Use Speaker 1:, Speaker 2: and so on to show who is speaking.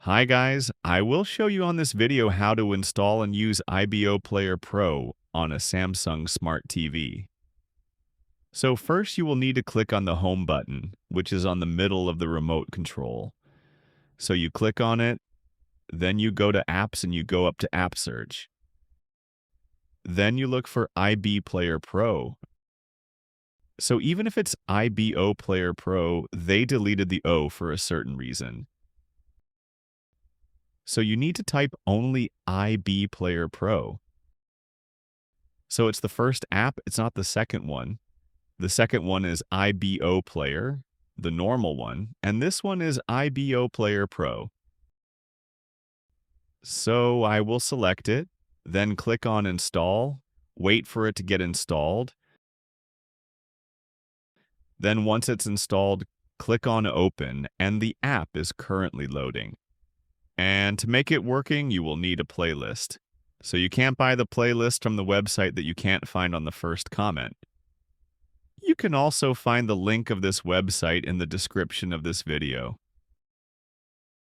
Speaker 1: Hi guys, I will show you on this video how to install and use IBO Player Pro on a Samsung Smart TV. So first you will need to click on the home button, which is on the middle of the remote control. So you click on it, then you go to apps and you go up to app search. Then you look for IB Player Pro. So even if it's IBO Player Pro, they deleted the O for a certain reason. So you need to type only IB Player Pro. So it's the first app, it's not the second one. The second one is IBO Player, the normal one, and this one is IBO Player Pro. So I will select it, then click on Install, wait for it to get installed. Then once it's installed, click on Open, and the app is currently loading. And to make it working, you will need a playlist. So you can't buy the playlist from the website that you can't find on the first comment. You can also find the link of this website in the description of this video.